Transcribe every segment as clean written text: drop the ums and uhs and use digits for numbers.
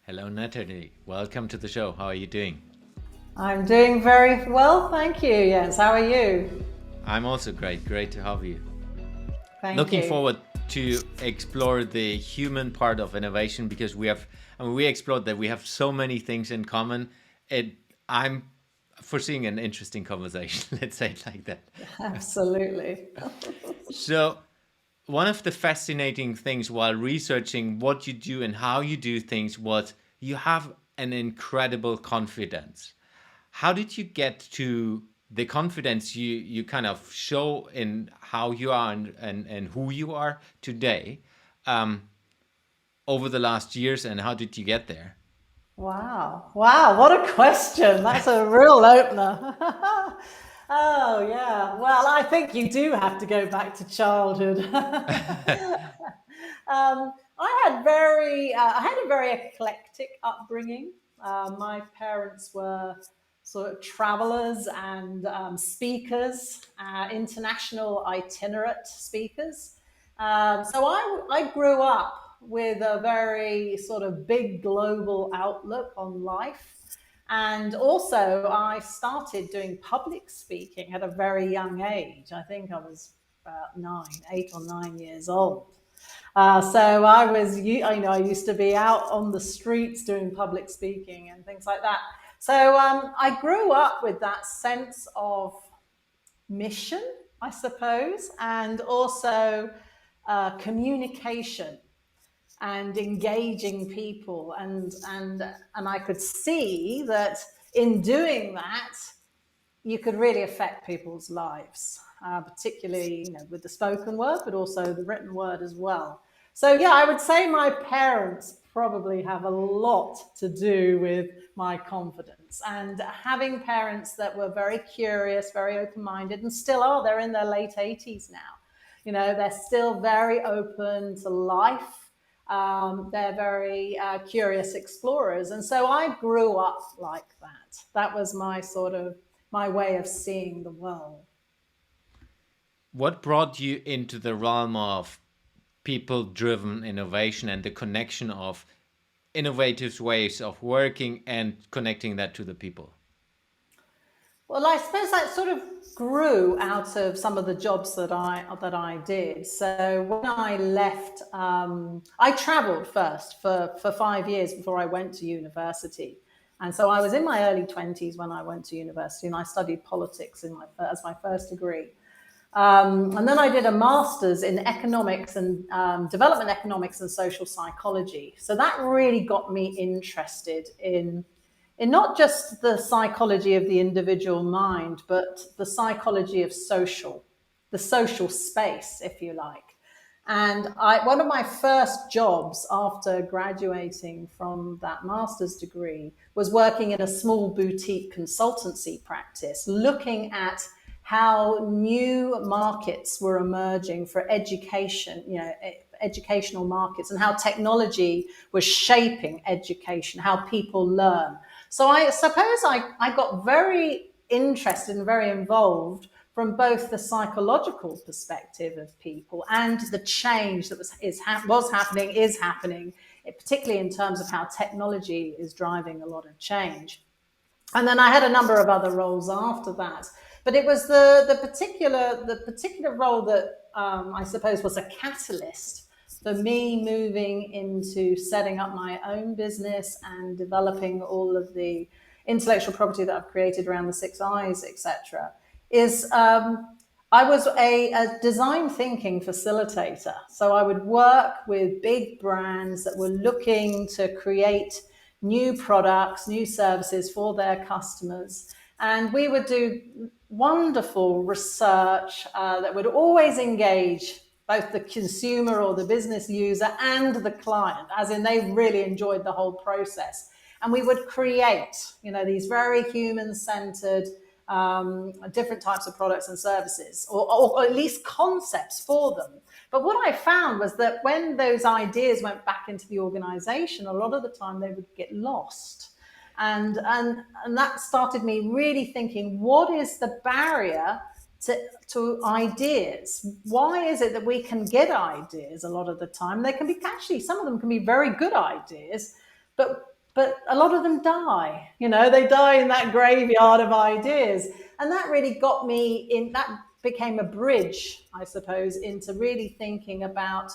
Hello, Natalie. Welcome to the show. How are you doing? I'm doing very well, thank you. Yes, how are you? I'm also great. Great to have you. Thank Looking you. forward to explore the human part of innovation because we explored that we have so many things in common. I'm foreseeing an interesting conversation. Let's say it like that. Absolutely. So, one of the fascinating things while researching what you do and how you do things was you have an incredible confidence. How did you get to the confidence you kind of show in how you are and who you are today um, over the last years, and how did you get there? Wow. Wow, what a question. That's a real opener. Oh, yeah. Well, I think you do have to go back to childhood. I had a very eclectic upbringing. My parents were sort of travelers and speakers, international itinerant speakers. So I grew up with a very sort of big global outlook on life. And also, I started doing public speaking at a very young age. I think I was about 8 or 9 years old. So I used to be out on the streets doing public speaking and things like that. So I grew up with that sense of mission, I suppose, and also communication and engaging people, and I could see that in doing that you could really affect people's lives, particularly with the spoken word, but also the written word as well. So yeah, I would say my parents probably have a lot to do with my confidence, and having parents that were very curious, very open-minded, and still are. They're in their late 80s now. They're still very open to life. They're very curious explorers, and so I grew up like that. That was my way of seeing the world. What brought you into the realm of people driven innovation and the connection of innovative ways of working and connecting that to the people? Well, I suppose that sort of grew out of some of the jobs that I did. So when I left, I travelled first for 5 years before I went to university. And so I was in my early 20s when I went to university, and I studied politics as my first degree. And then I did a master's in economics and development economics and social psychology. So that really got me interested in not just the psychology of the individual mind, but the psychology of the social space, if you like. And one of my first jobs after graduating from that master's degree was working in a small boutique consultancy practice, looking at how new markets were emerging for education, educational markets, and how technology was shaping education, how people learn. So I suppose I got very interested and very involved from both the psychological perspective of people and the change that is happening, particularly in terms of how technology is driving a lot of change. And then I had a number of other roles after that, but it was the particular role that I suppose was a catalyst for me moving into setting up my own business and developing all of the intellectual property that I've created around the six eyes, etc. Is I was a design thinking facilitator. So I would work with big brands that were looking to create new products, new services for their customers. And we would do wonderful research that would always engage both the consumer or the business user and the client, as in they really enjoyed the whole process. And we would create, these very human-centered different types of products and services, or at least concepts for them. But what I found was that when those ideas went back into the organization, a lot of the time they would get lost. And that started me really thinking, what is the barrier to ideas? Why is it that we can get ideas a lot of the time? They can be, actually, some of them can be very good ideas, but but a lot of them die. They die in that graveyard of ideas. And that really got me in, that became a bridge, I suppose, into really thinking about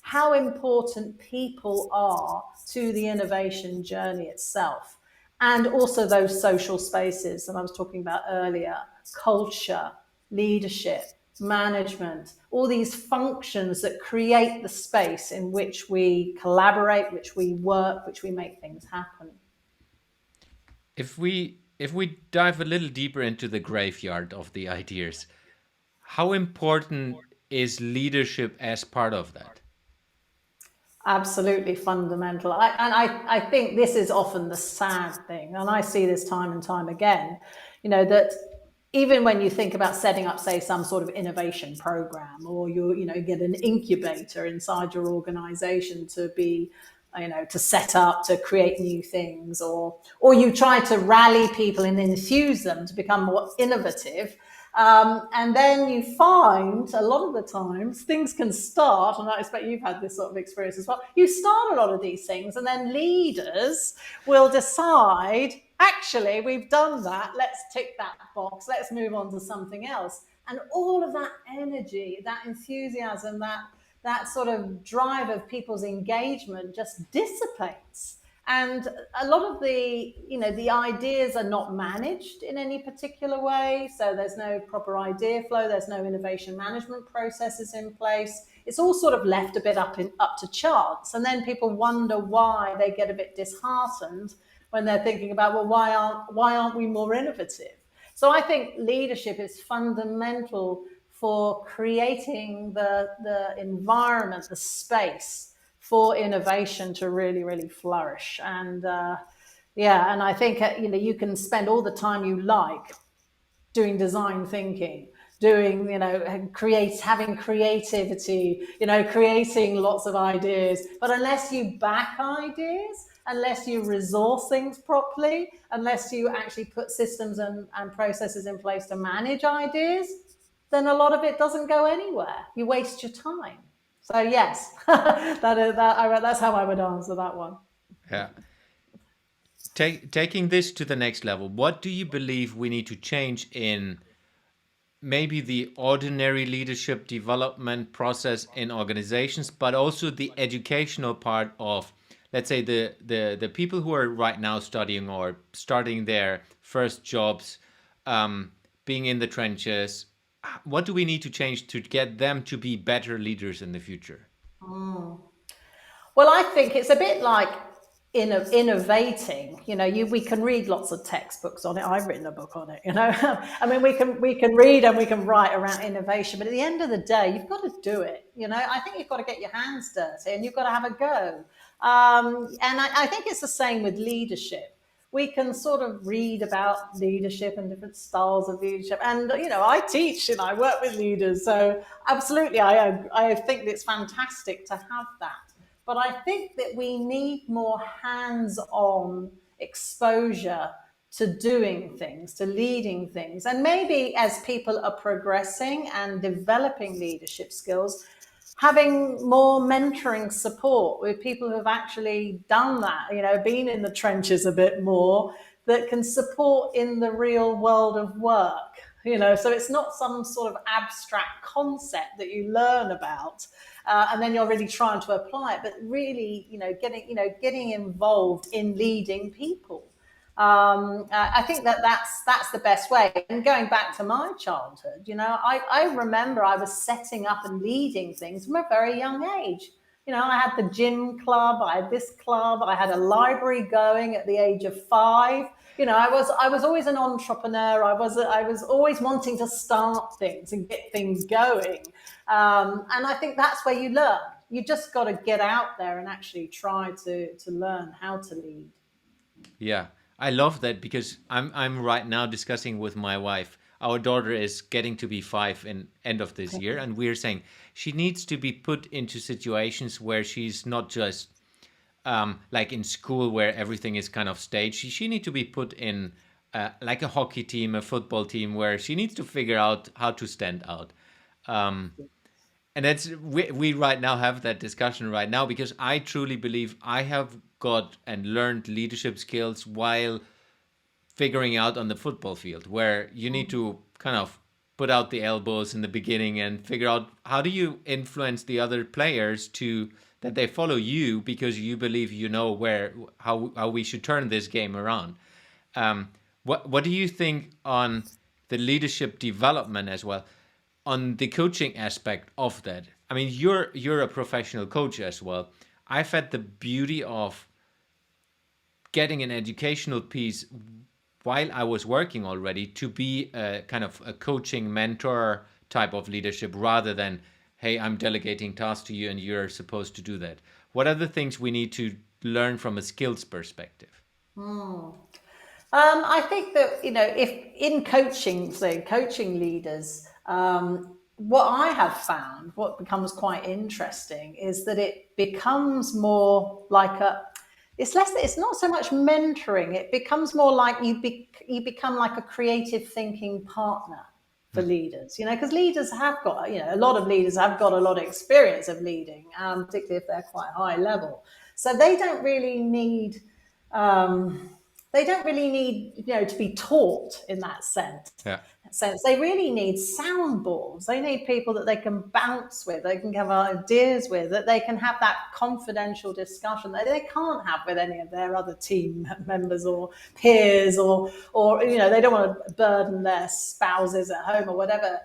how important people are to the innovation journey itself. And also those social spaces that I was talking about earlier, culture, leadership, management, all these functions that create the space in which we collaborate, which we work, which we make things happen. If we dive a little deeper into the graveyard of the ideas, how important is leadership as part of that? Absolutely fundamental. I think this is often the sad thing, and I see this time and time again, that even when you think about setting up, say, some sort of innovation program, or get an incubator inside your organization to be, to set up, to create new things, or you try to rally people and infuse them to become more innovative. And then you find a lot of the times things can start, and I expect you've had this sort of experience as well. You start a lot of these things, and then leaders will decide, actually, we've done that, let's tick that box, let's move on to something else. And all of that energy, that enthusiasm, that sort of drive of people's engagement just dissipates. And a lot of the ideas are not managed in any particular way. So there's no proper idea flow, there's no innovation management processes in place. It's all sort of left a bit up to chance. And then people wonder why they get a bit disheartened when they're thinking about, well, why aren't we more innovative? So I think leadership is fundamental for creating the environment, the space for innovation to really, really flourish. And and I think you can spend all the time you like doing design thinking, doing having creativity, creating lots of ideas. But unless you back ideas, unless you resource things properly, unless you actually put systems and processes in place to manage ideas, then a lot of it doesn't go anywhere. You waste your time. So yes, that's how I would answer that one. Yeah. Taking this to the next level, what do you believe we need to change in maybe the ordinary leadership development process in organizations, but also the educational part of, let's say, the people who are right now studying or starting their first jobs, being in the trenches? What do we need to change to get them to be better leaders in the future? Well, I think it's a bit like innovating. We can read lots of textbooks on it. I've written a book on it. I mean, we can read and we can write around innovation, but at the end of the day, you've got to do it. I think you've got to get your hands dirty and you've got to have a go. And I think it's the same with leadership. We can sort of read about leadership and different styles of leadership. And, I teach and I work with leaders. So absolutely, I think it's fantastic to have that. But I think that we need more hands-on exposure to doing things, to leading things. And maybe as people are progressing and developing leadership skills, having more mentoring support with people who have actually done that, been in the trenches a bit more, that can support in the real world of work. So it's not some sort of abstract concept that you learn about and then you're really trying to apply it, but really, getting involved in leading people. I think that's the best way. And going back to my childhood, I remember I was setting up and leading things from a very young age. I had the gym club, I had this club, I had a library going at the age of 5. I was always an entrepreneur. I was always wanting to start things and get things going. And I think that's where you learn. You just got to get out there and actually try to learn how to lead. Yeah, I love that because I'm right now discussing with my wife. Our daughter is getting to be 5 in end of this year, and we're saying she needs to be put into situations where she's not just like in school where everything is kind of staged. She needs to be put in like a hockey team, a football team, where she needs to figure out how to stand out. And we right now have that discussion right now because I truly believe I have got and learned leadership skills while figuring out on the football field, where you need to kind of put out the elbows in the beginning and figure out how do you influence the other players to that they follow you because you believe you know where how we should turn this game around. What do you think on the leadership development as well, on the coaching aspect of that? I mean, you're a professional coach as well. I've had the beauty of getting an educational piece while I was working already to be a kind of a coaching mentor type of leadership rather than, hey, I'm delegating tasks to you and you're supposed to do that. What are the things we need to learn from a skills perspective? I think that, if in coaching, so coaching leaders, what I have found, what becomes quite interesting is that it becomes more like it's not so much mentoring. It becomes more like you become like a creative thinking partner for leaders, because leaders have got, a lot of leaders have got a lot of experience of leading, particularly if they're quite high level. So they don't really need, to be taught in that sense. Yeah. They really need soundboards. They need people that they can bounce with, they can have ideas with, that they can have that confidential discussion that they can't have with any of their other team members or peers, or they don't want to burden their spouses at home or whatever.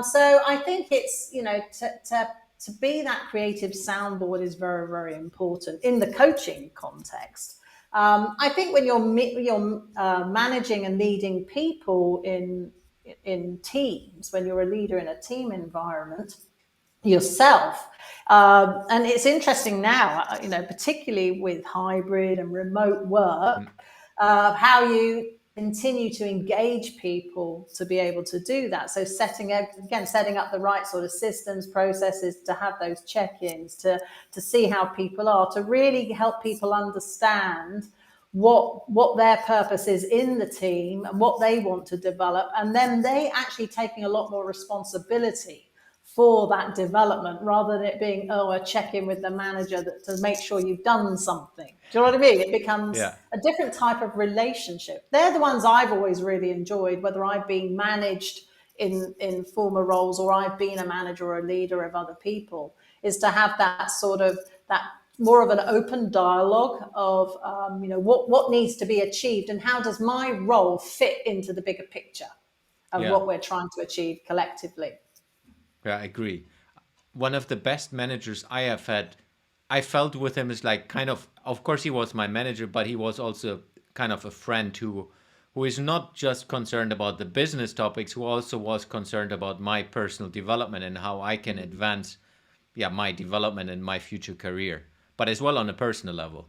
So I think it's, to be that creative soundboard is very, very important in the coaching context. I think when you're managing and leading people in teams, when you're a leader in a team environment yourself, and it's interesting now, particularly with hybrid and remote work, how you continue to engage people to be able to do that. So setting up the right sort of systems, processes to have those check-ins, to see how people are, to really help people understand what their purpose is in the team and what they want to develop, and then they actually taking a lot more responsibility for that development, rather than it being, a check-in with the manager to make sure you've done something. Do you know what I mean? It becomes a different type of relationship. They're the ones I've always really enjoyed, whether I've been managed in former roles or I've been a manager or a leader of other people, is to have that sort of, that more of an open dialogue of, what needs to be achieved and how does my role fit into the bigger picture of what we're trying to achieve collectively. Yeah, I agree. One of the best managers I have had, I felt with him is like kind of course he was my manager, but he was also kind of a friend who is not just concerned about the business topics, who also was concerned about my personal development and how I can advance, my development and my future career, but as well on a personal level.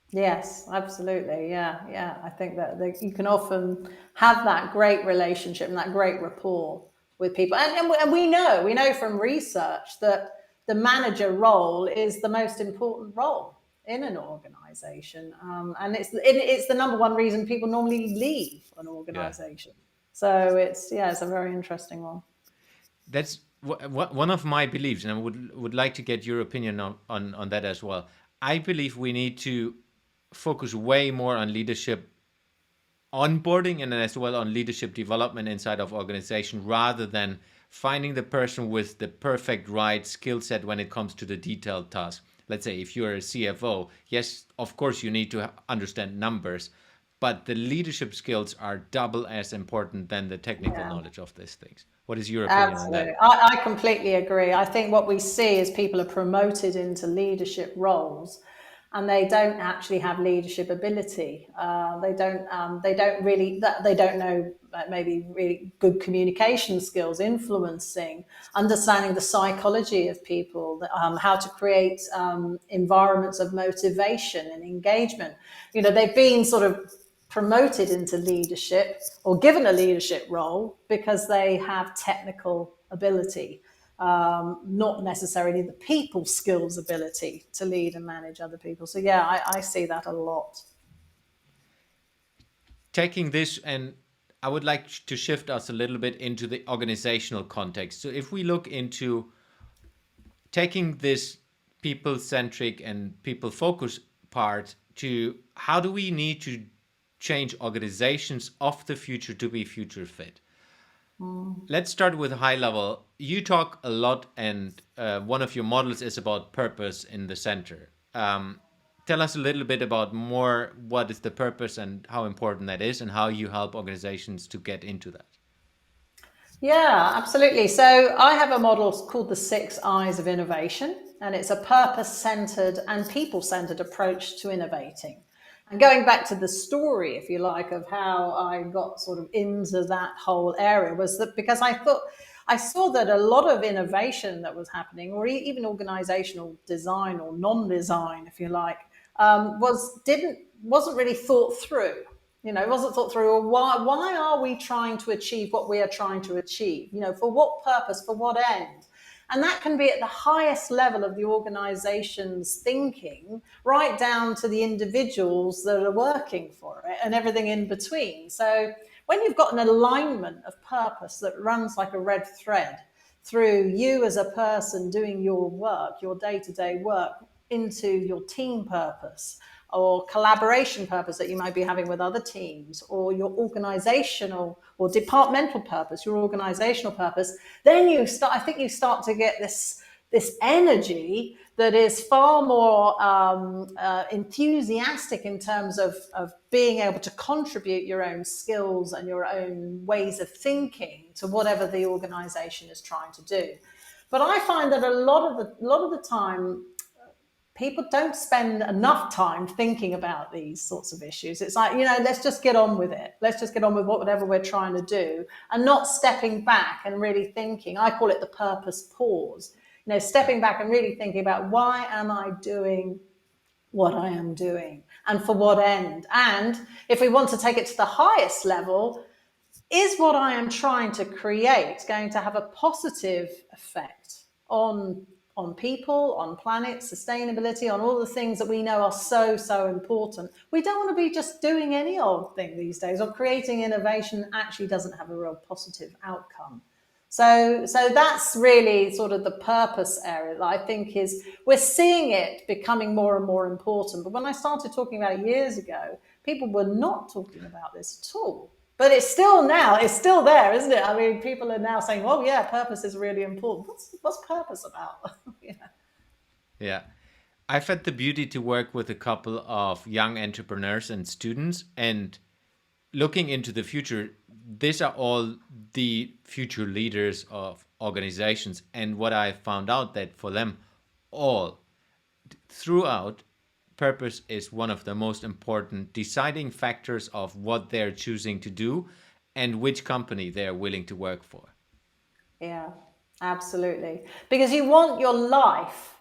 Yes, absolutely. Yeah. I think that you can often have that great relationship and that great rapport with people. And we know from research that the manager role is the most important role in an organization. And it's the number one reason people normally leave an organization. So it's a very interesting one. That's one of my beliefs, and I would like to get your opinion on that as well. I believe we need to focus way more on leadership onboarding and then as well on leadership development inside of organization, rather than finding the person with the perfect right skill set when it comes to the detailed task. Let's say if you're a CFO, yes, of course you need to understand numbers, but the leadership skills are double as important than the technical knowledge of these things. What is your opinion on that? I completely agree. I think what we see is people are promoted into leadership roles and they don't actually have leadership ability. They don't know maybe really good communication skills, influencing, understanding the psychology of people, how to create environments of motivation and engagement. They've been sort of promoted into leadership or given a leadership role because they have technical ability, not necessarily the people skills ability to lead and manage other people. So I see that a lot. Taking this, and I would like to shift us a little bit into the organizational context. So if we look into taking this people-centric and people-focused part to how do we need to change organizations of the future to be future fit. Let's start with high level. You talk a lot, and one of your models is about purpose in the center. Tell us a little bit about more what is the purpose and how important that is, and how you help organizations to get into that. Yeah, absolutely. So I have a model called the 6 I's of innovation, and it's a purpose-centered and people-centered approach to innovating. And going back to the story, if you like, of how I got sort of into that whole area was that because I saw that a lot of innovation that was happening, or even organizational design or non-design, if you like, wasn't really thought through. It wasn't thought through. Or why are we trying to achieve what we are trying to achieve? For what purpose, for what end? And that can be at the highest level of the organization's thinking, right down to the individuals that are working for it and everything in between. So when you've got an alignment of purpose that runs like a red thread through you as a person doing your work, your day-to-day work, into your team purpose or collaboration purpose that you might be having with other teams, or your organizational or departmental purpose, your organizational purpose, then I think you start to get this energy that is far more enthusiastic in terms of being able to contribute your own skills and your own ways of thinking to whatever the organization is trying to do. But I find that a lot of the time, people don't spend enough time thinking about these sorts of issues. It's like, let's just get on with it. Let's just get on with whatever we're trying to do, and not stepping back and really thinking. I call it the purpose pause. Stepping back and really thinking about, why am I doing what I am doing and for what end? And if we want to take it to the highest level, is what I am trying to create going to have a positive effect on people, on planet, sustainability, on all the things that we know are so, so important? We don't want to be just doing any old thing these days, or creating innovation that actually doesn't have a real positive outcome. So that's really sort of the purpose area that I think we're seeing it becoming more and more important. But when I started talking about it years ago, people were not talking about this at all. But it's still there, isn't it? I mean, people are now saying, oh yeah, purpose is really important. What's purpose about? Yeah. I've had the beauty to work with a couple of young entrepreneurs and students, and looking into the future, these are all the future leaders of organizations. And what I found out that for them all throughout, purpose is one of the most important deciding factors of what they're choosing to do and which company they're willing to work for. Yeah, absolutely. Because you want your life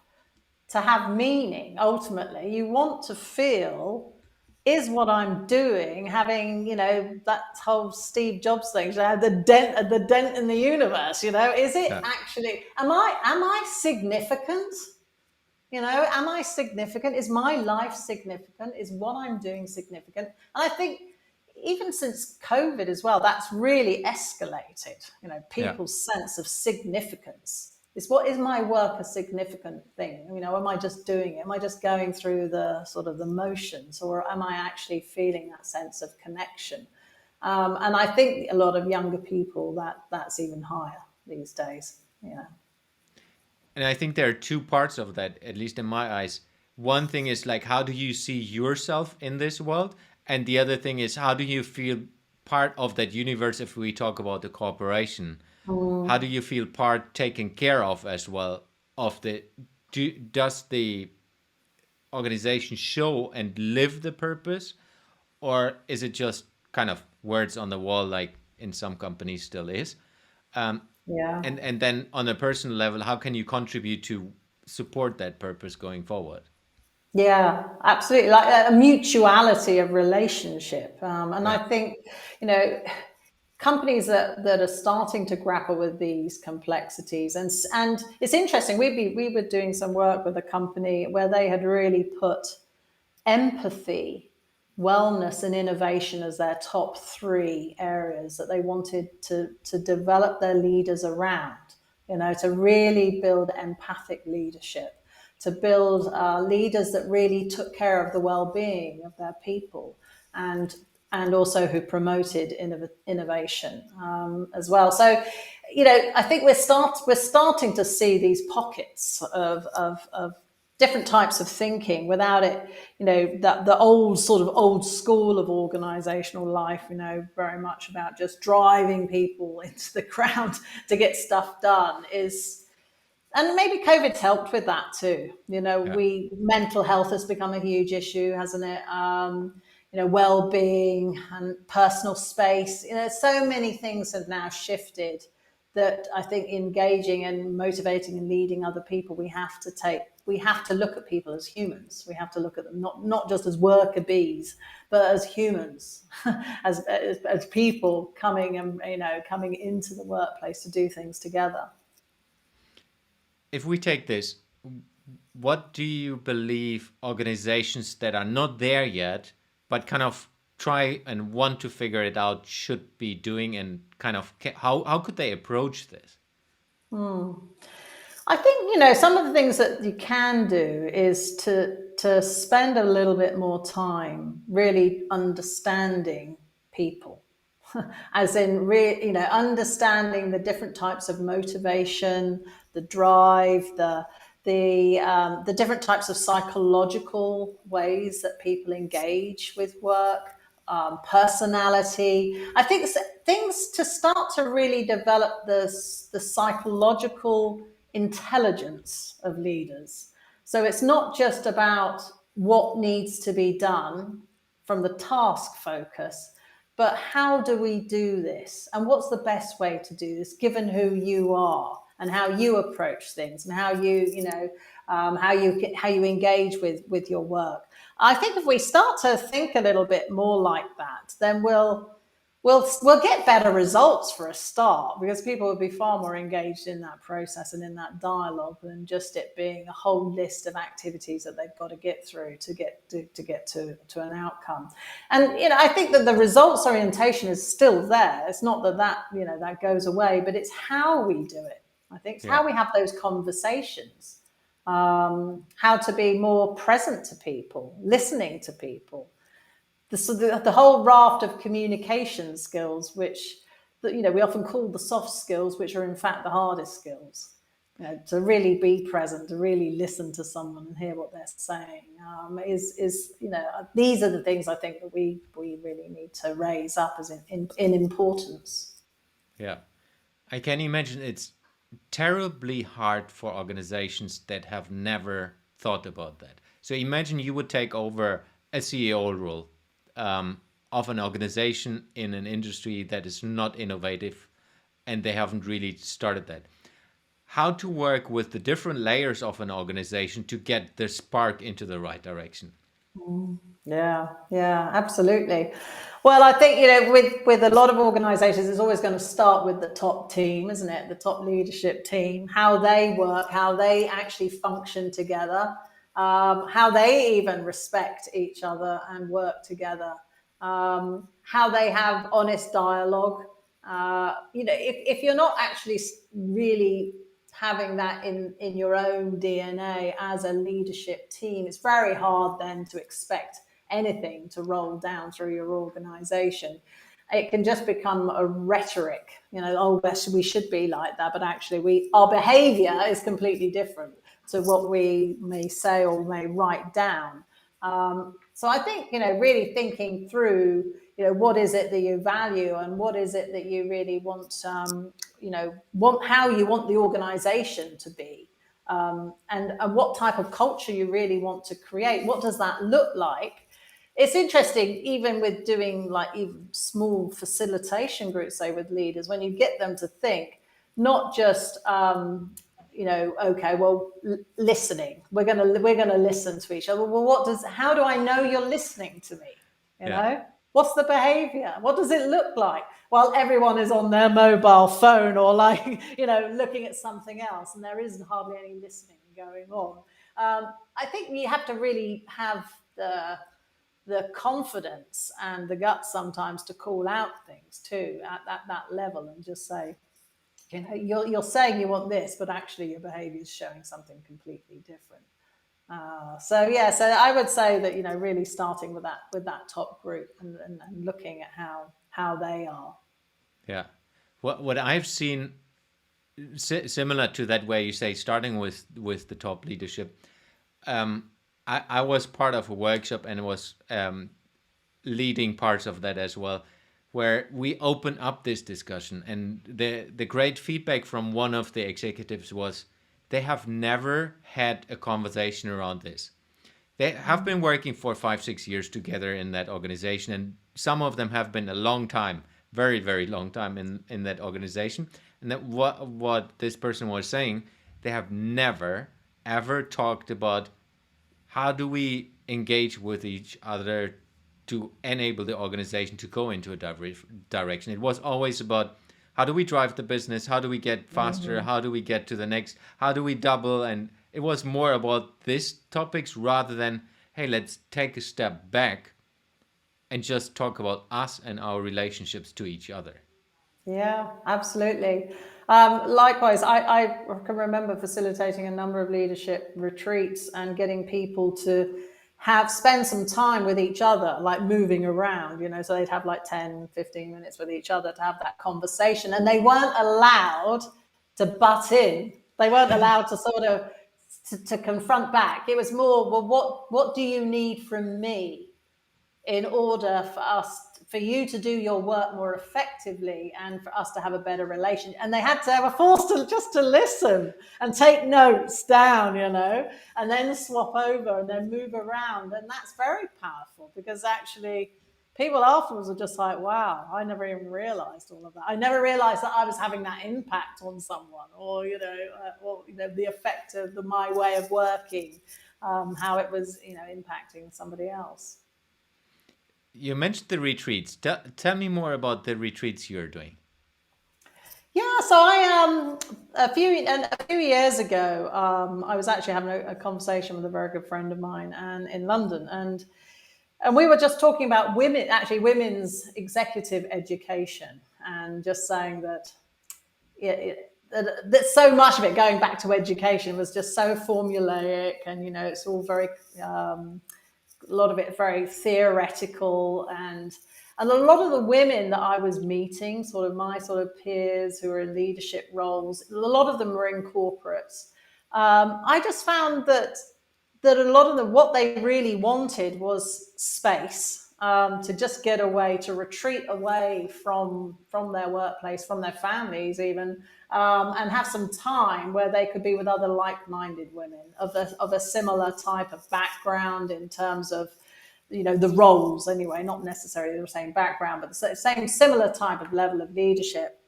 to have meaning. Ultimately, you want to feel, is what I'm doing having, that whole Steve Jobs thing, the dent in the universe, is it actually, am I significant? Am I significant? Is my life significant? Is what I'm doing significant? And I think even since COVID as well, that's really escalated, people's sense of significance. Is my work a significant thing? Am I just doing it? Am I just going through the sort of the motions, or am I actually feeling that sense of connection? And I think a lot of younger people, that's even higher these days. Yeah. And I think there are two parts of that, at least in my eyes. One thing is like, how do you see yourself in this world? And the other thing is, how do you feel part of that universe if we talk about the corporation? How do you feel part taken care of as well? Does the organization show and live the purpose? Or is it just kind of words on the wall like in some companies still is? Yeah. And then on a personal level, how can you contribute to support that purpose going forward? Yeah, absolutely. Like a mutuality of relationship. And I think, companies that are starting to grapple with these complexities. And it's interesting. We were doing some work with a company where they had really put empathy, wellness, and innovation as their top 3 areas that they wanted to develop their leaders around, to really build empathic leadership, to build leaders that really took care of the well-being of their people, and also who promoted innovation as well. So, I think we're starting to see these pockets of different types of thinking without it, that the old school of organizational life, very much about just driving people into the ground to get stuff done and maybe COVID's helped with that too. Yeah. Mental health has become a huge issue, hasn't it? Well-being and personal space. So many things have now shifted that I think engaging and motivating and leading other people, we have to look at people as humans. We have to look at them not just as worker bees, but as humans, as people coming into the workplace to do things together. If we take this, what do you believe organizations that are not there yet, but kind of try and want to figure it out, should be doing, and kind of how could they approach this? I think, some of the things that you can do is to spend a little bit more time really understanding people, as in understanding the different types of motivation, the drive, the different types of psychological ways that people engage with work, personality. I think things to start to really develop the psychological intelligence of leaders. So it's not just about what needs to be done from the task focus, but how do we do this? And what's the best way to do this, given who you are and how you approach things and how you engage with your work. I think if we start to think a little bit more like that, then we'll get better results for a start, because people will be far more engaged in that process and in that dialogue than just it being a whole list of activities that they've got to get through to get to an outcome. And I think that the results orientation is still there. It's not that goes away, but it's how we do it. I think it's how we have those conversations, how to be more present to people, listening to people. The whole raft of communication skills, which we often call the soft skills, which are in fact the hardest skills. To really be present, to really listen to someone and hear what they're saying, these are the things I think that we really need to raise up as in importance. Yeah, I can imagine it's terribly hard for organizations that have never thought about that. So imagine you would take over a CEO role of an organization in an industry that is not innovative and they haven't really started that. How to work with the different layers of an organization to get the spark into the right direction. Yeah, absolutely. Well, I think, with a lot of organizations, it's always going to start with the top team, isn't it? The top leadership team, how they work, how they actually function together, how they even respect each other and work together, how they have honest dialogue. If you're not actually really having that in your own DNA as a leadership team, it's very hard then to expect anything to roll down through your organization. It can just become a rhetoric, we should be like that, but actually our behavior is completely different to what we may say or may write down. So I think, really thinking through, what is it that you value and what is it that you really want, how you want the organization to be, and what type of culture you really want to create. What does that look like? It's interesting, even with doing even small facilitation groups, say with leaders, when you get them to think, not just, okay, well, listening. We're gonna listen to each other. Well, how do I know you're listening to me? You know, what's the behavior? What does it look like? Well, everyone is on their mobile phone or looking at something else, and there isn't hardly any listening going on. I think you have to really have the confidence and the guts sometimes to call out things too at that level and just say, you're saying you want this, but actually your behavior is showing something completely different. So I would say that, really starting with that top group and looking at how they are. Yeah. What I've seen, similar to that, where you say starting with the top leadership. I was part of a workshop and was leading parts of that as well, where we open up this discussion. And the great feedback from one of the executives was they have never had a conversation around this. They have been working for 5-6 years together in that organization, and some of them have been a long time, very, very long time in that organization. And that what this person was saying, they have never ever talked about how do we engage with each other to enable the organization to go into a direction. It was always about how do we drive the business, how do we get faster, how do we get to the next, how do we double, and it was more about these topics rather than, hey, let's take a step back and just talk about us and our relationships to each other. Yeah, absolutely. Likewise, I can remember facilitating a number of leadership retreats and getting people to spend some time with each other, like moving around, so they'd have like 10-15 minutes with each other to have that conversation, and they weren't allowed to butt in. They weren't allowed to sort of to confront back. It was more, well, what do you need from me in order for you to do your work more effectively and for us to have a better relation? And they were forced to just to listen and take notes down, and then swap over and then move around. And that's very powerful, because actually people afterwards are just like, wow, I never even realized all of that. I never realized that I was having that impact on someone, or the effect of my way of working, how it was impacting somebody else. You mentioned the retreats. Tell me more about the retreats you're doing. Yeah, so I a few years ago, I was actually having a conversation with a very good friend of mine, and in London, and we were just talking about women's executive education, and just saying that that so much of it, going back to education, was just so formulaic, and it's all very a lot of it very theoretical, and a lot of the women that I was meeting, sort of my sort of peers who are in leadership roles, a lot of them were in corporates. I just found that a lot of them, what they really wanted was space, to just get away, to retreat away from their workplace, from their families even, and have some time where they could be with other like-minded women of a similar type of background in terms of, the roles anyway, not necessarily the same background, but the same similar type of level of leadership.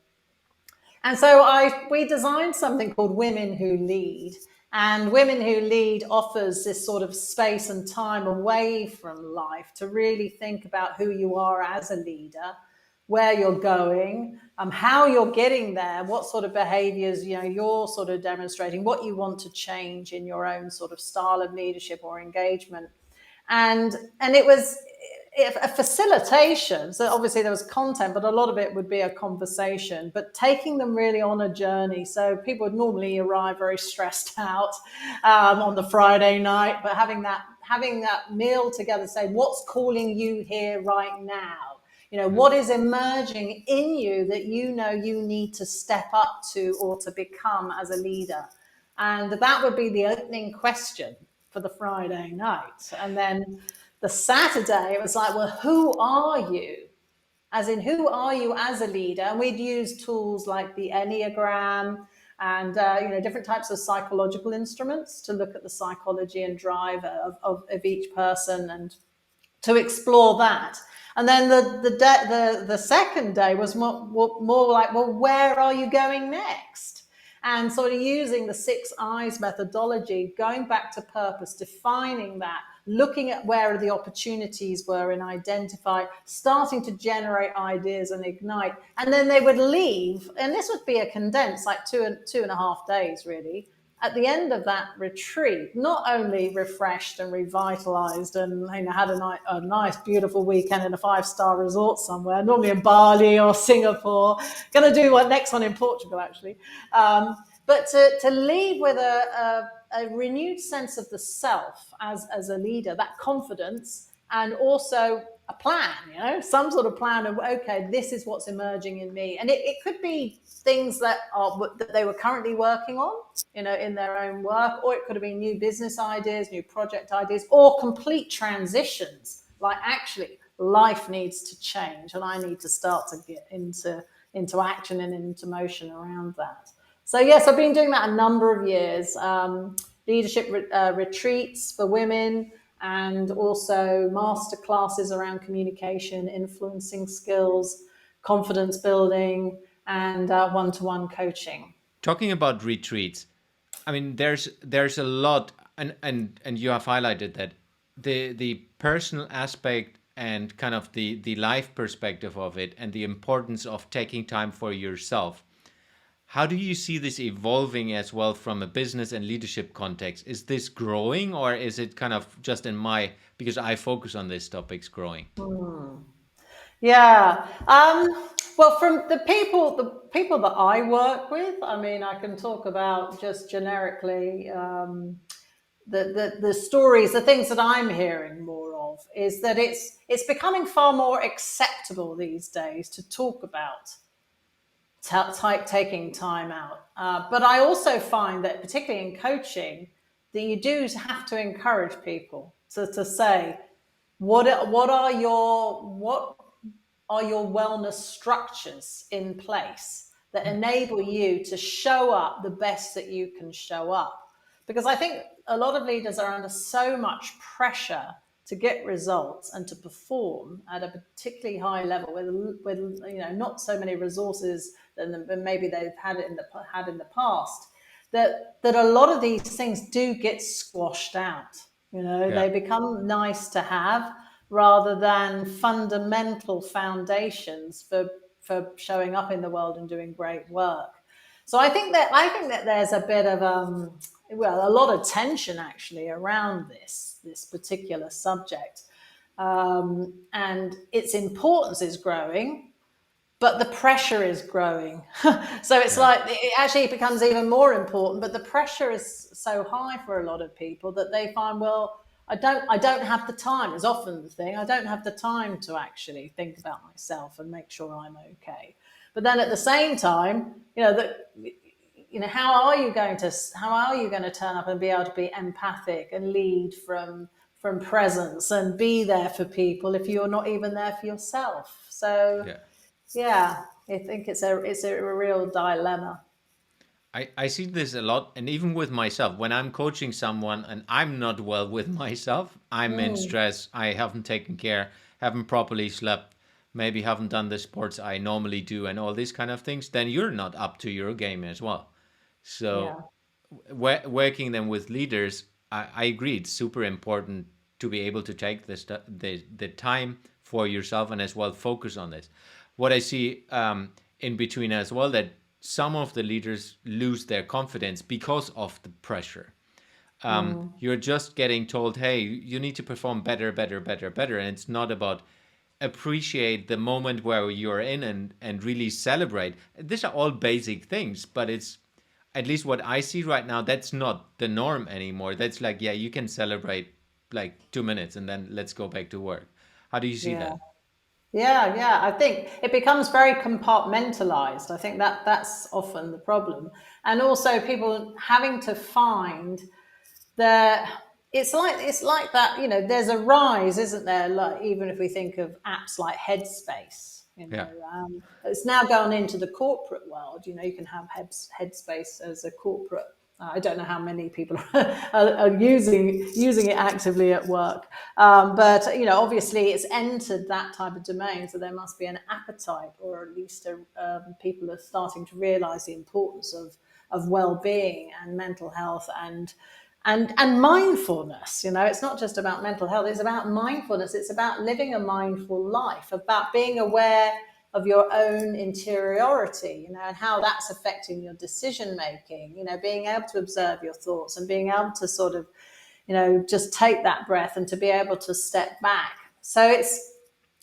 And so we designed something called Women Who Lead. And Women Who Lead offers this sort of space and time away from life to really think about who you are as a leader, where you're going, how you're getting there, what sort of behaviors you're sort of demonstrating, what you want to change in your own sort of style of leadership or engagement. And it was a facilitation. So obviously there was content, but a lot of it would be a conversation, but taking them really on a journey. So people would normally arrive very stressed out on the Friday night, but having that meal together, say, what's calling you here right now? What is emerging in you that you need to step up to or to become as a leader? And that would be the opening question for the Friday night. And then the Saturday, it was like, well, who are you? As in, who are you as a leader? And we'd use tools like the Enneagram and different types of psychological instruments to look at the psychology and drive of each person and to explore that. And then the second day was more like, well, where are you going next? And sort of using the 6 I's methodology, going back to purpose, defining that, looking at where the opportunities were and identify, starting to generate ideas and ignite. And then they would leave, and this would be a condensed, like two and a half days, really. At the end of that retreat, not only refreshed and revitalized and had a nice, beautiful weekend in a 5-star resort somewhere, normally in Bali or Singapore, going to do next one in Portugal, actually. But to leave with a a renewed sense of the self as a leader, that confidence, and also a plan, some sort of plan of, okay, this is what's emerging in me. And it could be things that they were currently working on, in their own work, or it could have been new business ideas, new project ideas, or complete transitions. Like, actually, life needs to change, and I need to start to get into action and into motion around that. So yes, I've been doing that a number of years. Leadership retreats for women, and also master classes around communication, influencing skills, confidence building, and one-to-one coaching. Talking about retreats, I mean, there's a lot, and you have highlighted that the personal aspect and kind of the life perspective of it, and the importance of taking time for yourself. How do you see this evolving as well from a business and leadership context? Is this growing, or is it kind of just because I focus on these topics, growing? Yeah. Well, from the people that I work with, I mean, I can talk about just generically, the stories, the things that I'm hearing more of is that it's becoming far more acceptable these days to talk about taking time out. But I also find that, particularly in coaching, that you do have to encourage people to say, what are your wellness structures in place that enable you to show up the best that you can show up? Because I think a lot of leaders are under so much pressure to get results and to perform at a particularly high level with not so many resources than maybe they've had in the past, that a lot of these things do get squashed out. Yeah. They become nice to have rather than fundamental foundations for showing up in the world and doing great work. So I think that there's a bit of a lot of tension actually around this particular subject, and its importance is growing, but the pressure is growing. So it's like it becomes even more important, but the pressure is so high for a lot of people that they find, well, I don't have the time. Is often the thing. I don't have the time to actually think about myself and make sure I'm okay. But then at the same time, how are you going to turn up and be able to be empathic and lead from presence and be there for people if you're not even there for yourself? So yeah, I think it's a real dilemma. I see this a lot, and even with myself, when I'm coaching someone and I'm not well with myself, I'm in stress, I haven't taken care, haven't properly slept, maybe haven't done the sports I normally do, and all these kind of things, then you're not up to your game as well. So, working then with leaders, I agree, it's super important to be able to take the time for yourself and as well focus on this. What I see in between as well, that some of the leaders lose their confidence because of the pressure. You're just getting told, hey, you need to perform better, better, better, better. And it's not about appreciate the moment where you're in and really celebrate. These are all basic things, but it's at least what I see right now, that's not the norm anymore. That's like, yeah, you can celebrate like 2 minutes and then let's go back to work. How do you see that? Yeah. I think it becomes very compartmentalized. I think that's often the problem. And also people having to find that it's like that, there's a rise, isn't there? Like, even if we think of apps like Headspace, it's now gone into the corporate world. You can have Headspace as a corporate. I don't know how many people are using it actively at work, but obviously it's entered that type of domain. So there must be an appetite, or at least people are starting to realise the importance of well-being and mental health and mindfulness. It's not just about mental health, it's about mindfulness. It's about living a mindful life, about being aware of your own interiority, and how that's affecting your decision making, being able to observe your thoughts and being able to sort of, just take that breath and to be able to step back. So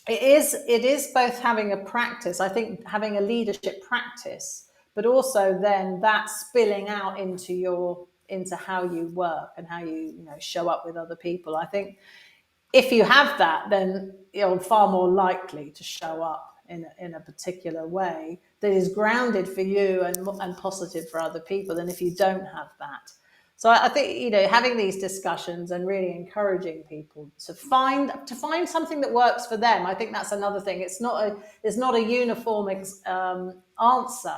it is both having a practice, I think, having a leadership practice, but also then that spilling out into your into how you work and how you know, show up with other people. I think if you have that, then you're far more likely to show up in a particular way that is grounded for you and positive for other people than if you don't have that. So I think, you know, having these discussions and really encouraging people to find something that works for them. I think that's another thing. It's not a uniform answer.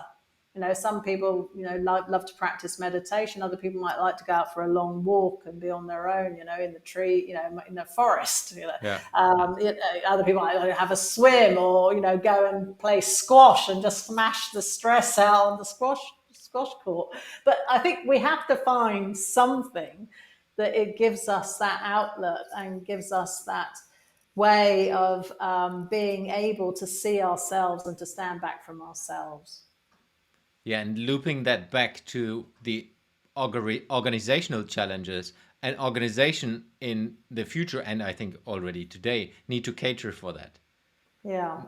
You know, some people, you know, love to practice meditation. Other people might like to go out for a long walk and be on their own, you know, in the tree, you know, in the forest. You know, Yeah. Other people might have a swim, or, you know, go and play squash and just smash the stress out on the squash court. But I think we have to find something that it gives us that outlet and gives us that way of being able to see ourselves and to stand back from ourselves. Yeah, and looping that back to the organizational challenges, an organization in the future, and I think already today, need to cater for that, Yeah.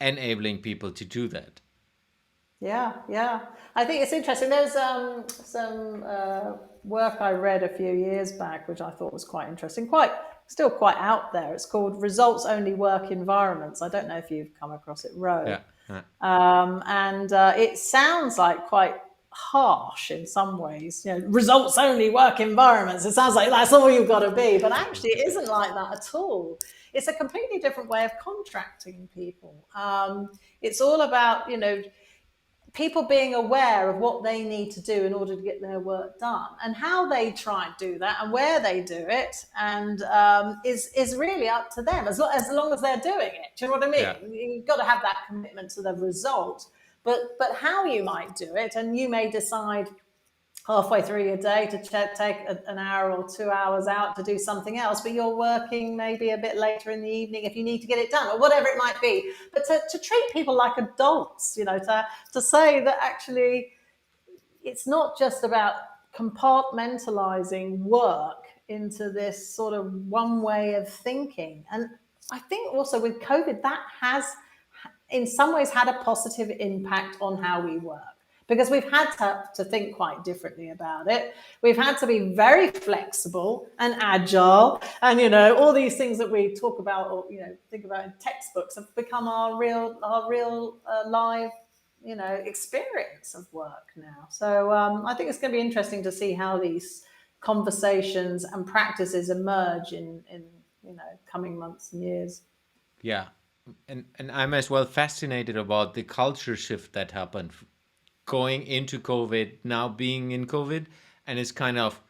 enabling people to do that. Yeah. I think it's interesting. There's some work I read a few years back, which I thought was quite interesting, still quite out there. It's called Results Only Work Environments. I don't know if you've come across it, Roe. Yeah. Yeah. And it sounds like quite harsh in some ways. You know, results only work environments. It sounds like that's all you've got to be, but actually, it isn't like that at all. It's a completely different way of contracting people. It's all about, you know, people being aware of what they need to do in order to get their work done, and how they try and do that and where they do it, and is really up to them, as long as they're doing it. Do you know what I mean? Yeah. You've got to have that commitment to the result, but how you might do it, and you may decide halfway through your day to take an hour or 2 hours out to do something else, but you're working maybe a bit later in the evening if you need to get it done, or whatever it might be. But to treat people like adults, you know, to say that actually it's not just about compartmentalizing work into this sort of one way of thinking. And I think also with COVID, that has in some ways had a positive impact on how we work, because we've had to think quite differently about it. We've had to be very flexible and agile, and, you know, all these things that we talk about, or, you know, think about in textbooks, have become our real live, you know, experience of work now. So I think it's going to be interesting to see how these conversations and practices emerge in you know, coming months and years. Yeah. And I'm as well fascinated about the culture shift that happened going into COVID, now being in COVID. And it's kind of,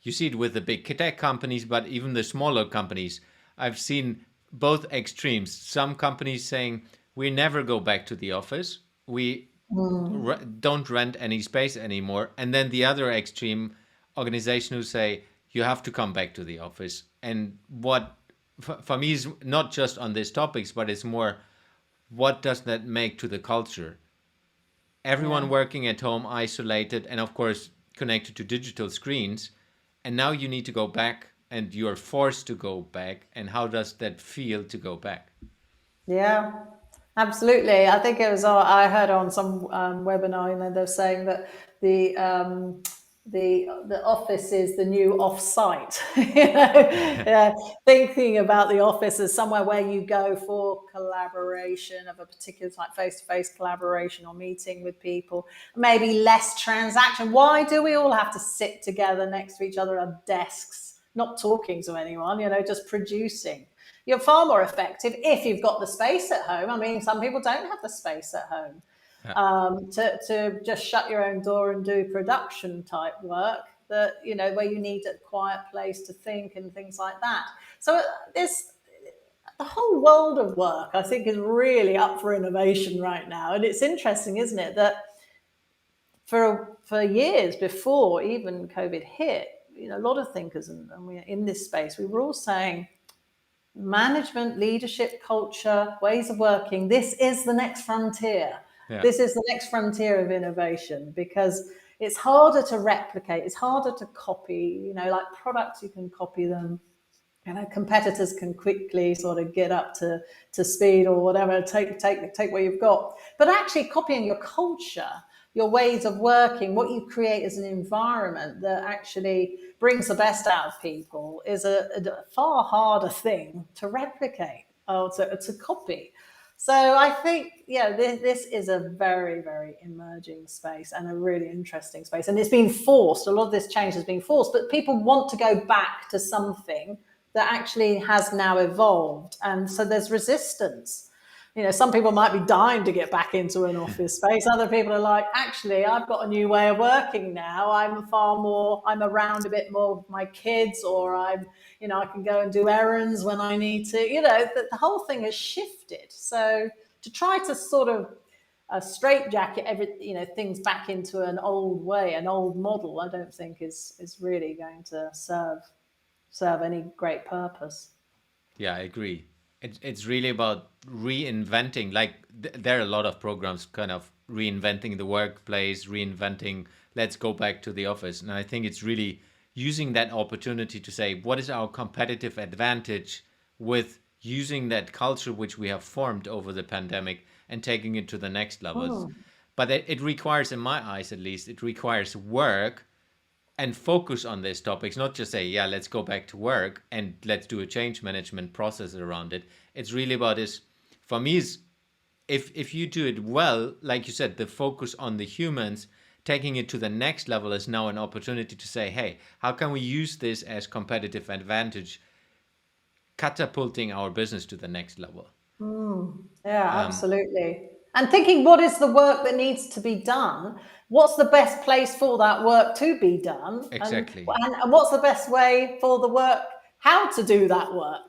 you see it with the big tech companies, but even the smaller companies. I've seen both extremes. Some companies saying, we never go back to the office. We don't rent any space anymore. And then the other extreme organization who say, you have to come back to the office. And what, for me, is not just on these topics, but it's more, what does that make to the culture? Everyone Yeah. working at home, isolated, and of course connected to digital screens. And now you need to go back, and you're forced to go back. And how does that feel to go back? Yeah, absolutely. I think it was, I heard on some webinar, you know, they're saying that the office is the new off-site. You know, yeah, thinking about the office as somewhere where you go for collaboration of a particular type, face-to-face collaboration or meeting with people, maybe less transaction. Why do we all have to sit together next to each other at desks, not talking to anyone, you know, just producing? You're far more effective if you've got the space at home. I mean, some people don't have the space at home to just shut your own door and do production type work that, you know, where you need a quiet place to think and things like that. So the whole world of work, I think, is really up for innovation right now. And it's interesting, isn't it, that for years before even COVID hit, you know, a lot of thinkers and we're in this space, we were all saying, management, leadership, culture, ways of working, this is the next frontier. Yeah. This is the next frontier of innovation, because it's harder to replicate, it's harder to copy. You know, like products, you can copy them. You know, competitors can quickly sort of get up to speed or whatever, take what you've got. But actually copying your culture, your ways of working, what you create as an environment that actually brings the best out of people is a far harder thing to replicate or to copy. So I think, yeah, this is a very, very emerging space and a really interesting space. And it's been forced, a lot of this change has been forced, but people want to go back to something that actually has now evolved. And so there's resistance. Some people might be dying to get back into an office space. Other people are like, actually, I've got a new way of working now. I'm around a bit more with my kids, or I can go and do errands when I need to. The whole thing has shifted. So to try to sort of straitjacket things back into an old way, an old model, I don't think is really going to serve any great purpose. Yeah, I agree. It's really about reinventing. Like there are a lot of programs kind of reinventing the workplace, reinventing, let's go back to the office. And I think it's really using that opportunity to say, what is our competitive advantage with using that culture which we have formed over the pandemic and taking it to the next levels. But it requires, in my eyes at least, it requires work and focus on these topics, not just say, yeah, let's go back to work and let's do a change management process around it. It's really about this, for me, is if you do it well, like you said, the focus on the humans, taking it to the next level is now an opportunity to say, hey, how can we use this as competitive advantage, catapulting our business to the next level? Yeah, absolutely. And thinking, what is the work that needs to be done? What's the best place for that work to be done? Exactly. And what's the best way for the work, how to do that work?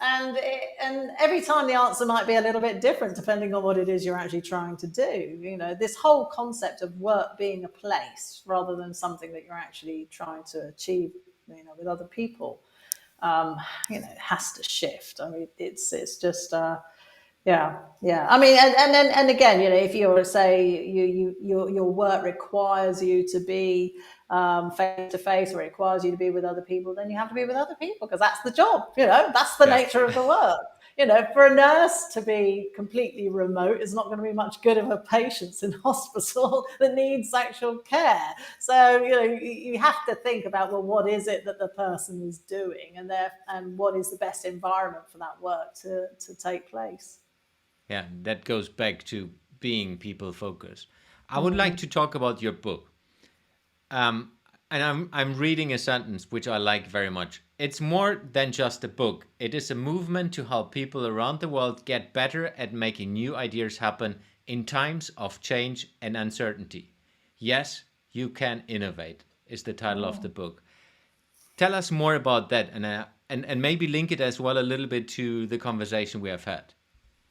And every time the answer might be a little bit different depending on what it is you're actually trying to do. This whole concept of work being a place rather than something that you're actually trying to achieve, with other people, it has to shift. I mean, it's just. Yeah. I mean, and again, if you were to say your work requires you to be face to face, or it requires you to be with other people, then you have to be with other people because that's the job. That's the nature of the work. For a nurse to be completely remote is not going to be much good of a patient in hospital that needs actual care. So you have to think about, well, what is it that the person is doing, and what is the best environment for that work to take place. Yeah, that goes back to being people focused. I would like to talk about your book. And I'm reading a sentence which I like very much. It's more than just a book. It is a movement to help people around the world get better at making new ideas happen in times of change and uncertainty. Yes, you can innovate is the title of the book. Tell us more about that, and maybe link it as well a little bit to the conversation we have had.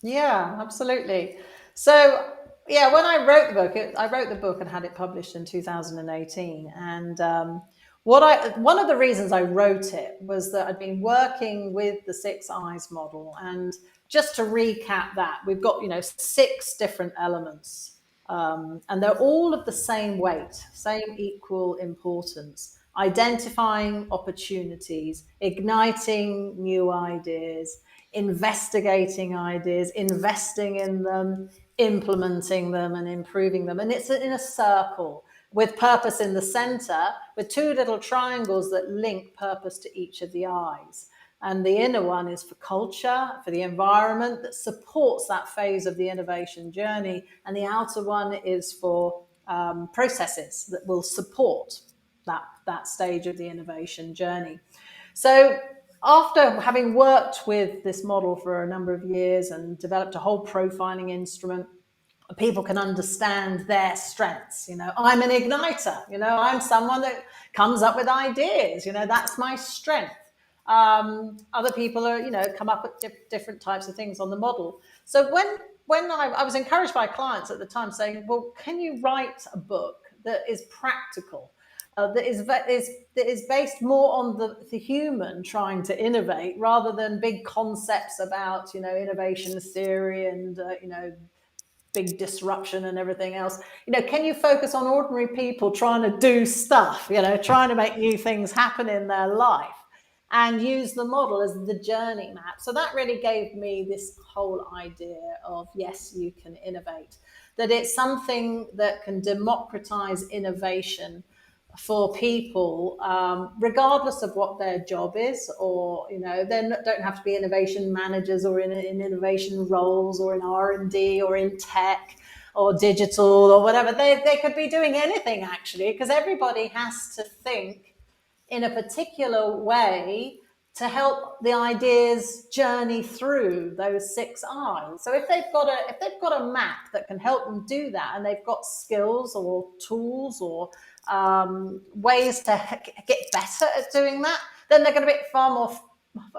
Yeah, absolutely. So, yeah, when I wrote the book, I wrote the book and had it published in 2018. And one of the reasons I wrote it was that I'd been working with the 6 Eyes model. And just to recap that, we've got, 6 different elements. And they're all of the same weight, same equal importance. Identifying opportunities, igniting new ideas, investigating ideas, investing in them, implementing them, and improving them. And it's in a circle with purpose in the center, with 2 little triangles that link purpose to each of the eyes. And the inner one is for culture, for the environment that supports that phase of the innovation journey. And the outer one is for processes that will support that stage of the innovation journey. So after having worked with this model for a number of years and developed a whole profiling instrument, people can understand their strengths. I'm an igniter. I'm someone that comes up with ideas. That's my strength. Other people are, come up with different types of things on the model. So when I was encouraged by clients at the time saying, well, can you write a book that is practical? That is based more on the human trying to innovate rather than big concepts about innovation theory and big disruption and everything else. Can you focus on ordinary people trying to do stuff, trying to make new things happen in their life? and use the model as the journey map. So that really gave me this whole idea of, yes, you can innovate, that it's something that can democratize innovation for people, regardless of what their job is, or they don't have to be innovation managers or in innovation roles or in R&D or in tech or digital or whatever. They could be doing anything, actually, because everybody has to think in a particular way to help the ideas journey through those 6 I's. So if they've got a map that can help them do that, and they've got skills or tools or ways to get better at doing that, then they're going to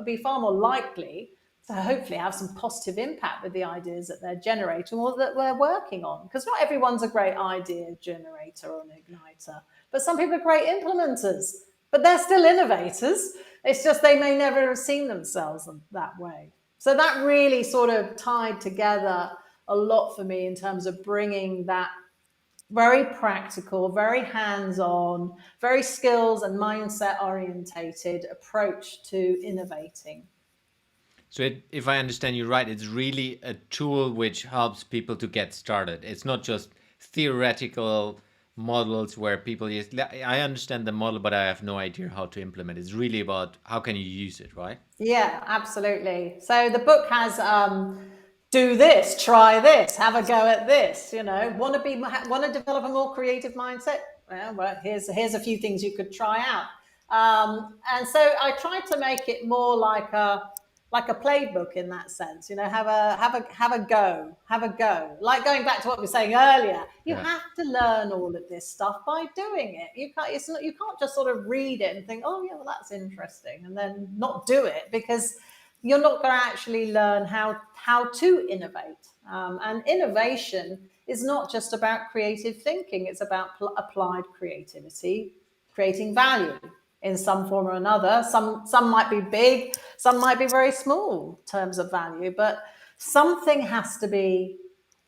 be far more likely to hopefully have some positive impact with the ideas that they're generating or that we're working on. Because not everyone's a great idea generator or an igniter, but some people are great implementers, but they're still innovators. It's just they may never have seen themselves that way. So that really sort of tied together a lot for me in terms of bringing that very practical, very hands-on, very skills and mindset orientated approach to innovating. So if I understand you right, it's really a tool which helps people to get started. It's not just theoretical models where people use, I understand the model, but I have no idea how to implement it. It's really about how can you use it, right? Yeah, absolutely. So the book has do this, try this, have a go at this. Want to develop a more creative mindset? Well, here's a few things you could try out. And so I tried to make it more like a playbook in that sense. Have a go. Like going back to what we were saying earlier, you Yeah. have to learn all of this stuff by doing it. You can't just sort of read it and think, oh yeah, well that's interesting, and then not do it, because you're not going to actually learn how to innovate. And innovation is not just about creative thinking; it's about applied creativity, creating value in some form or another. Some might be big, some might be very small in terms of value, but something has to be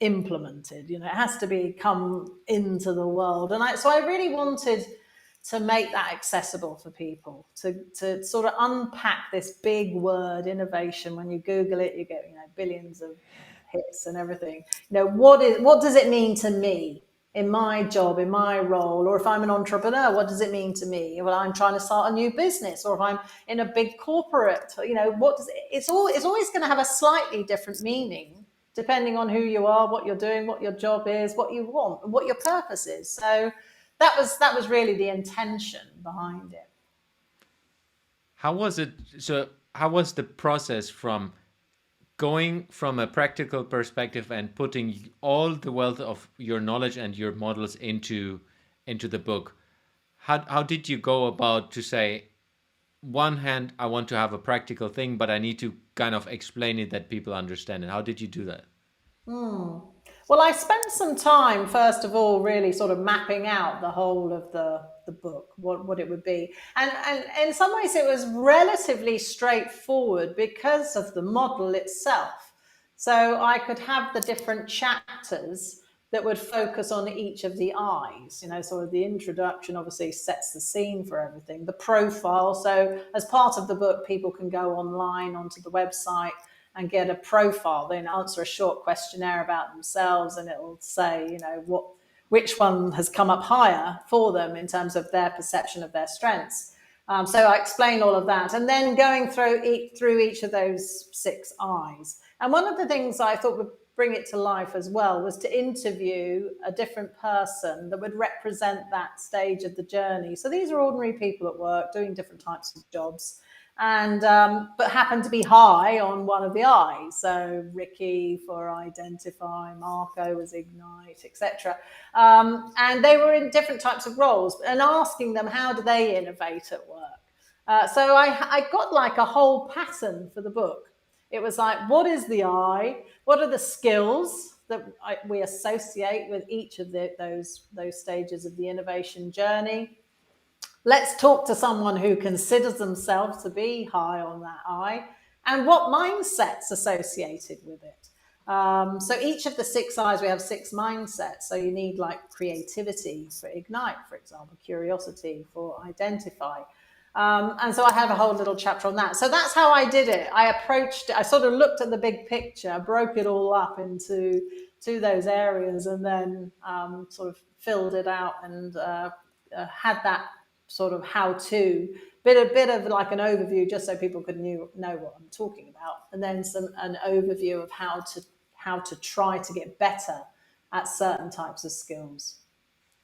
implemented. It has to be come into the world. And so I really wanted to make that accessible for people, to sort of unpack this big word innovation. When you Google it, you get billions of hits and everything. What does it mean to me in my job, in my role? Or if I'm an entrepreneur, what does it mean to me? Well, I'm trying to start a new business, or if I'm in a big corporate, it's always going to have a slightly different meaning depending on who you are, what you're doing, what your job is, what you want, and what your purpose is. So that was really the intention behind it. How was it? So how was the process from going from a practical perspective and putting all the wealth of your knowledge and your models into the book? How did you go about to say, one hand, I want to have a practical thing, but I need to kind of explain it that people understand it? How did you do that? Well, I spent some time, first of all, really sort of mapping out the whole of the book, what it would be. And in some ways it was relatively straightforward because of the model itself. So I could have the different chapters that would focus on each of the I's. Sort of the introduction obviously sets the scene for everything. The profile, so as part of the book, people can go online onto the website and get a profile, then answer a short questionnaire about themselves, and it'll say, which one has come up higher for them in terms of their perception of their strengths. So I explain all of that, and then going through each of those 6 I's. And one of the things I thought would bring it to life as well was to interview a different person that would represent that stage of the journey. So these are ordinary people at work doing different types of jobs, and but happen to be high on one of the I's. So Ricky for identify, Marco was ignite, etc. And they were in different types of roles, and asking them how do they innovate at work. So I got like a whole pattern for the book. It was like, what is the I? What are the skills that we associate with each of those stages of the innovation journey? Let's talk to someone who considers themselves to be high on that I, and what mindsets associated with it. So each of the 6 I's, we have 6 mindsets. So you need like creativity for ignite, for example, curiosity for identify, And so I have a whole little chapter on that. So that's how I did it. I approached it. I sort of looked at the big picture, broke it all up into those areas, and then sort of filled it out and had that sort of how-to bit of like an overview, just so people could know what I'm talking about, and then an overview of how to try to get better at certain types of skills.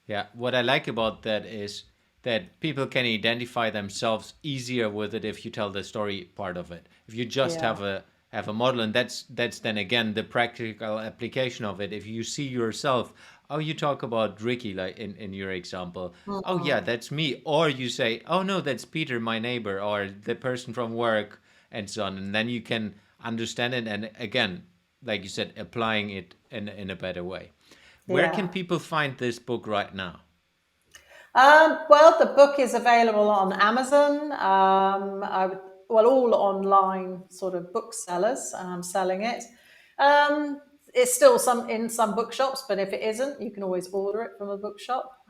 Yeah, what I like about that is that people can identify themselves easier with it if you tell the story part of it. If you just Yeah. have a model, and that's then again the practical application of it. If you see yourself, oh, you talk about Ricky like in your example. Oh yeah, Mm. that's me. Or you say, oh no, that's Peter, my neighbor, or the person from work, and so on. And then you can understand it, and again, like you said, applying it in a better way. Where can Yeah. people find this book right now? Well, the book is available on Amazon. Well, all online sort of booksellers selling it. It's still in some bookshops, but if it isn't, you can always order it from a bookshop.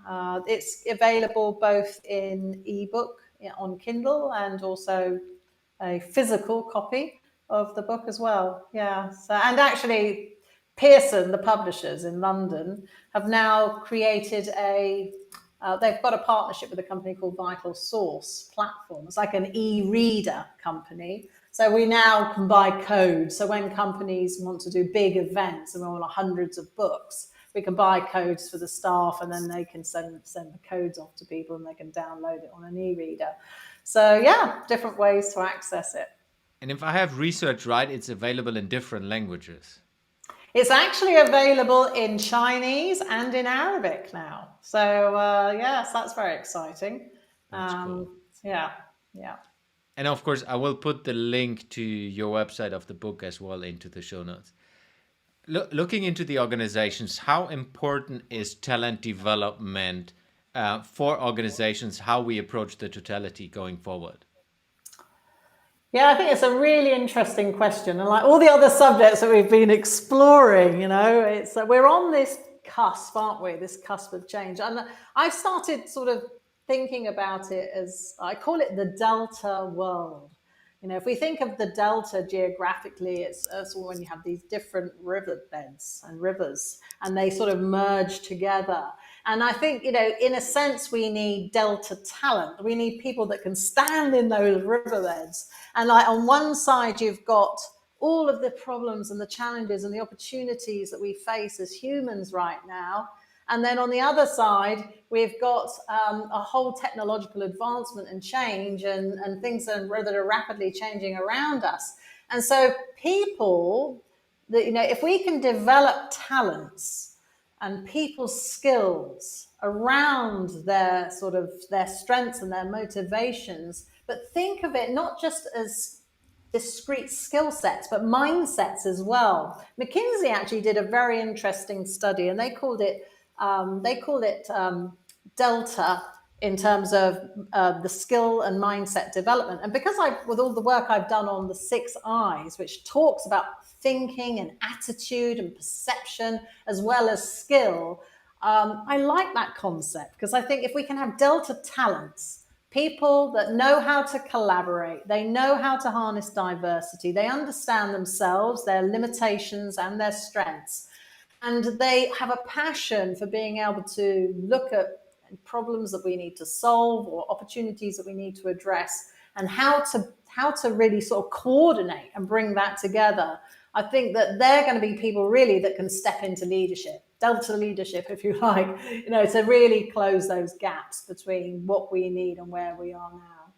It's available both in ebook, on Kindle, and also a physical copy of the book as well. Yeah. So, and actually, Pearson, the publishers in London, have now created they've got a partnership with a company called Vital Source Platform. It's like an e-reader company. So we now can buy codes. So when companies want to do big events and we want hundreds of books, we can buy codes for the staff, and then they can send the codes off to people, and they can download it on an e-reader. So yeah, different ways to access it. And if I have research right, it's available in different languages. It's actually available in Chinese and in Arabic now. So yes, that's very exciting. That's cool. Yeah, yeah. And of course, I will put the link to your website of the book as well into the show notes. Looking into the organizations, how important is talent development for organizations, how we approach the totality going forward? Yeah, I think it's a really interesting question. And like all the other subjects that we've been exploring, it's we're on this cusp, aren't we? This cusp of change. And I started sort of thinking about it as I call it the Delta world. If we think of the delta geographically, it's when you have these different river beds and rivers, and they sort of merge together. And I think, in a sense, we need delta talent. We need people that can stand in those riverbeds. And like on one side, you've got all of the problems and the challenges and the opportunities that we face as humans right now. And then on the other side, we've got a whole technological advancement and change, and things that are rapidly changing around us. And so people, if we can develop talents and people's skills around their strengths and their motivations, but think of it not just as discrete skill sets, but mindsets as well. McKinsey actually did a very interesting study, and they called it Delta in terms of the skill and mindset development. And because with all the work I've done on the 6 I's, which talks about thinking and attitude and perception as well as skill, I like that concept, because I think if we can have Delta talents, people that know how to collaborate, they know how to harness diversity, they understand themselves, their limitations and their strengths, and they have a passion for being able to look at problems that we need to solve or opportunities that we need to address, and how to really sort of coordinate and bring that together. I think that they're going to be people really that can step into leadership, Delta leadership, if you like, to really close those gaps between what we need and where we are now.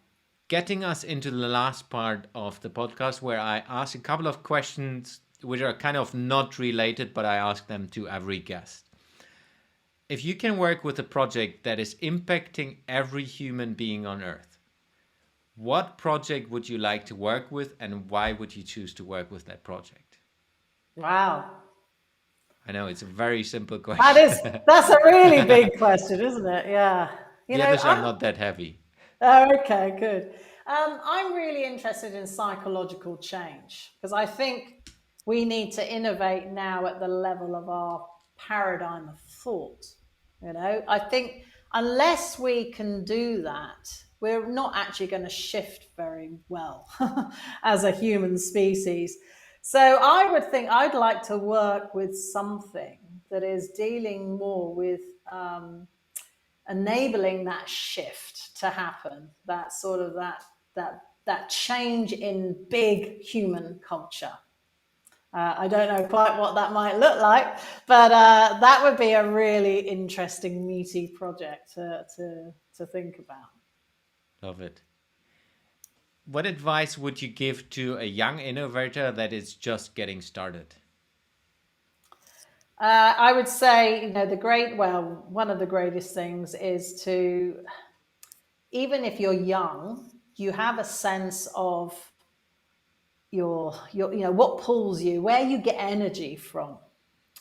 Getting us into the last part of the podcast, where I ask a couple of questions which are kind of not related, but I ask them to every guest. If you can work with a project that is impacting every human being on Earth, what project would you like to work with, and why would you choose to work with that project? Wow. I know it's a very simple question. That's a really big question, isn't it? Yeah. The others are not that heavy. Oh, okay, good. I'm really interested in psychological change, because I think we need to innovate now at the level of our paradigm of thought. I think unless we can do that, we're not actually going to shift very well as a human species. So I would think I'd like to work with something that is dealing more with enabling that shift to happen, that sort of that change in big human culture. I don't know quite what that might look like, but that would be a really interesting, meaty project to think about. Love it. What advice would you give to a young innovator that is just getting started? I would say, one of the greatest things is to, even if you're young, you have a sense of your what pulls you, where you get energy from.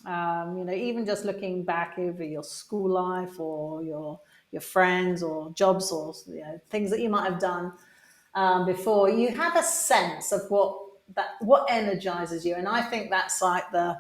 Even just looking back over your school life or your friends or jobs or things that you might have done before, you have a sense of what energizes you. And I think that's like the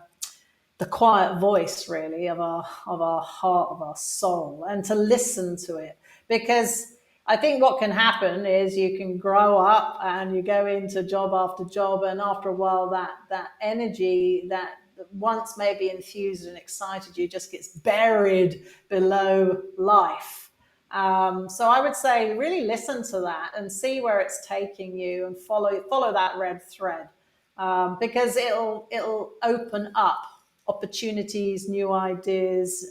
quiet voice, really, of our heart, of our soul, and to listen to it. Because I think what can happen is you can grow up and you go into job after job, and after a while that energy that once maybe infused and excited you just gets buried below life. So I would say really listen to that and see where it's taking you, and follow that red thread, because it'll open up opportunities, new ideas,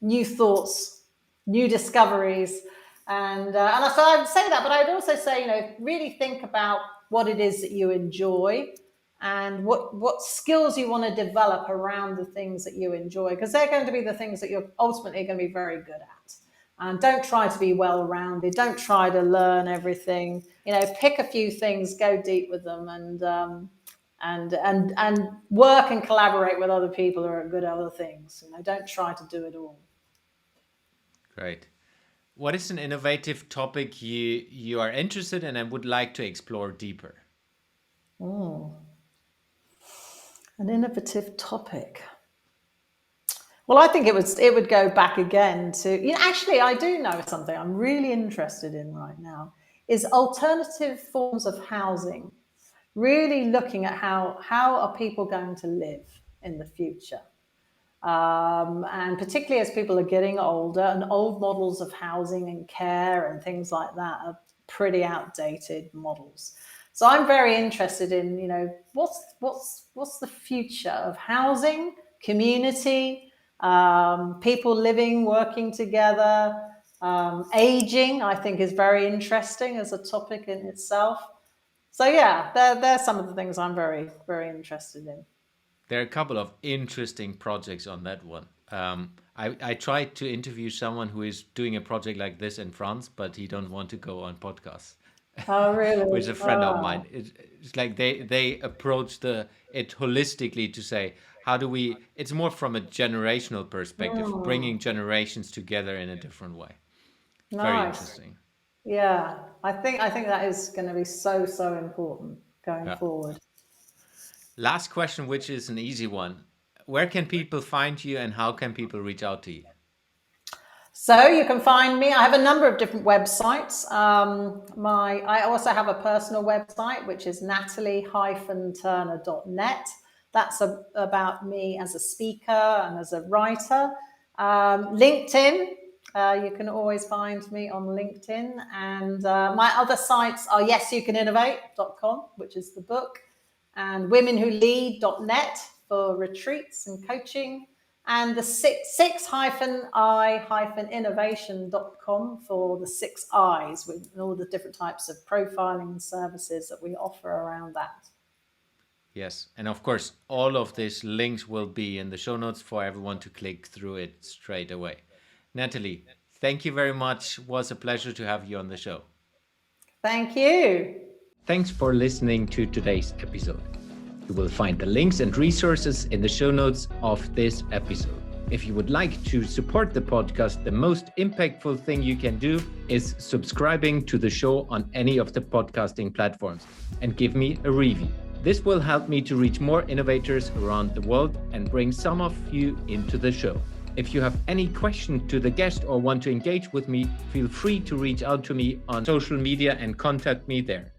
new thoughts, new discoveries. And so I would say that, but I'd also say, really think about what it is that you enjoy and what skills you want to develop around the things that you enjoy, because they're going to be the things that you're ultimately going to be very good at. And don't try to be well-rounded. Don't try to learn everything. Pick a few things, go deep with them, and work and collaborate with other people who are good at other things. Don't try to do it all. Great. What is an innovative topic you are interested in and would like to explore deeper? An innovative topic. Well, I think it would go back again to, actually, I do know something I'm really interested in right now is alternative forms of housing. Really looking at how are people going to live in the future. And particularly as people are getting older, and old models of housing and care and things like that are pretty outdated models. So I'm very interested in, what's the future of housing, community, people living, working together, aging, I think is very interesting as a topic in itself. So yeah, they're some of the things I'm very, very interested in. There are a couple of interesting projects on that one. I tried to interview someone who is doing a project like this in France, but he don't want to go on podcasts. Oh, really? Who is a friend of mine. It's like they approach it holistically to say, how do we? It's more from a generational perspective, bringing generations together in a different way. Nice. Very interesting. Yeah, I think that is going to be so important going forward. Last question, which is an easy one. Where can people find you and how can people reach out to you? So you can find me. I have a number of different websites. I also have a personal website, which is natalie-turner.net. That's about me as a speaker and as a writer. LinkedIn. You can always find me on LinkedIn. And my other sites are yesyoucaninnovate.com, which is the book, and womenwholead.net for retreats and coaching, and the 6-I-innovation.com for the 6 I's, with all the different types of profiling and services that we offer around that. Yes, and of course, all of these links will be in the show notes for everyone to click through it straight away. Natalie, thank you very much. It was a pleasure to have you on the show. Thank you. Thanks for listening to today's episode. You will find the links and resources in the show notes of this episode. If you would like to support the podcast, the most impactful thing you can do is subscribing to the show on any of the podcasting platforms and give me a review. This will help me to reach more innovators around the world and bring some of you into the show. If you have any question to the guest or want to engage with me, feel free to reach out to me on social media and contact me there.